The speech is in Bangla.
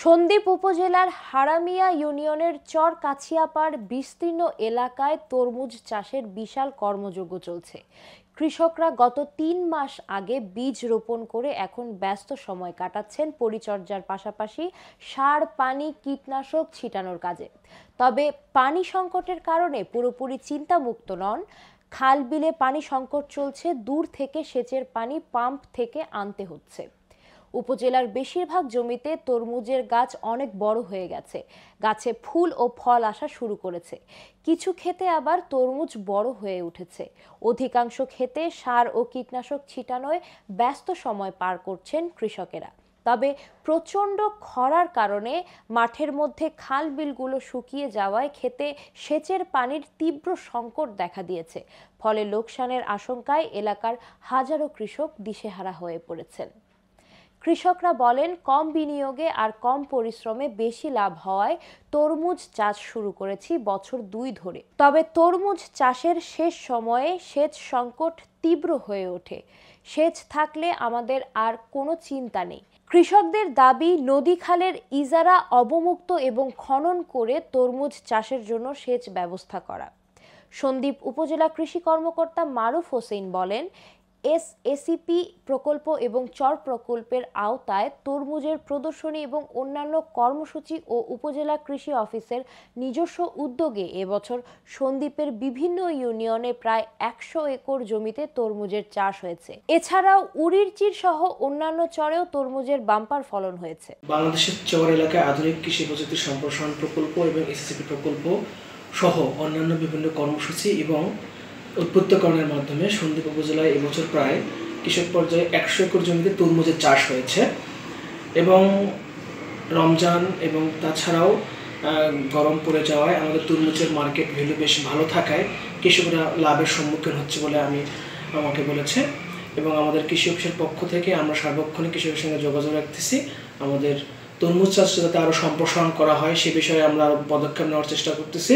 সন্দ্বীপ উপজেলার হারামিয়া ইউনিয়নের চর কাছিয়াপাড় বিস্তীর্ণ এলাকায় তরমুজ চাষের বিশাল কর্মযজ্ঞ চলছে। কৃষকরা গত ৩ মাস আগে বীজ রোপণ করে এখন ব্যস্ত সময় কাটাচ্ছেন পরিচর্যার পাশাপাশি সার, পানি, কীটনাশক ছিটানোর কাজে। তবে পানি সংকটের কারণে পুরোপুরি চিন্তামুক্ত নন। খাল বিলে পানি সংকট চলছে, দূর থেকে সেচের পানি পাম্প থেকে আনতে হচ্ছে। উপজেলার বেশিরভাগ জমিতে তরমুজের গাছ অনেক বড় হয়ে গেছে, গাছে ফুল ও ফল আসা শুরু করেছে। কিছু ক্ষেতে আবার তরমুজ বড় হয়ে উঠেছে। অধিকাংশ ক্ষেতে সার ও কীটনাশক ছিটানোয় ব্যস্ত সময় পার করছেন কৃষকেরা। তবে প্রচণ্ড খরার কারণে মাঠের মধ্যে খাল বিলগুলো শুকিয়ে যাওয়ায় ক্ষেতে সেচের পানির তীব্র সংকট দেখা দিয়েছে। ফলে লোকসানের আশঙ্কায় এলাকার হাজারো কৃষক দিশেহারা হয়ে পড়েছেন। কৃষকরা বলেন, কম বিনিয়োগে আর কম পরিশ্রমে বেশি লাভ হওয়ায় তরমুজ চাষ শুরু করেছি বছর ২ ধরে। তবে তরমুজ চাষের শেষ সময়ে সেচ সংকট তীব্র হয়ে ওঠে। সেচ থাকলে আমাদের আর কোনো চিন্তা নেই। কৃষকদের দাবি, নদী খালের ইজারা অবমুক্ত এবং খনন করে তরমুজ চাষের জন্য সেচ ব্যবস্থা করা। সন্দ্বীপ উপজেলা কৃষি কর্মকর্তা মারুফ হোসেন বলেন, এসএসিপি প্রকল্প এবং চর প্রকল্পের আওতায় তরমুজের প্রদর্শনী এবং অন্যান্য কর্মসূচি ও উপজেলা কৃষি অফিসের নিজস্ব উদ্যোগে এবছর সন্দ্বীপের বিভিন্ন ইউনিয়নে প্রায় ১০০ একর জমিতে তরমুজের চাষ হয়েছে। এছাড়াও উরিরচির সহ অন্যান্য চরেও তরমুজের বাম্পার ফলন হয়েছে। বাংলাদেশের চর এলাকায় আধুনিক কৃষি প্রযুক্তি সম্প্রসারণ প্রকল্প এবং এসএসিপি প্রকল্প সহ অন্যান্য বিভিন্ন কর্মসূচি এবং উদ্বুদ্ধকরণের মাধ্যমে সন্দ্বীপ উপজেলায় এবছর প্রায় কৃষক পর্যায়ে ১০০ একর জমিতে তরমুজের চাষ হয়েছে এবং রমজান এবং তাছাড়াও গরম পড়ে যাওয়ায় আমাদের তরমুজের মার্কেট ভ্যালু বেশ ভালো থাকায় কৃষকরা লাভের সম্মুখীন হচ্ছে বলে আমাকে বলেছে এবং আমাদের কৃষি অফিসের পক্ষ থেকে আমরা সার্বক্ষণিক কৃষকের সঙ্গে যোগাযোগ রাখতেছি। আমাদের তরমুজ চাষ যাতে আরও সম্প্রসারণ করা হয় সে বিষয়ে আমরা আরও পদক্ষেপ নেওয়ার চেষ্টা করতেছি।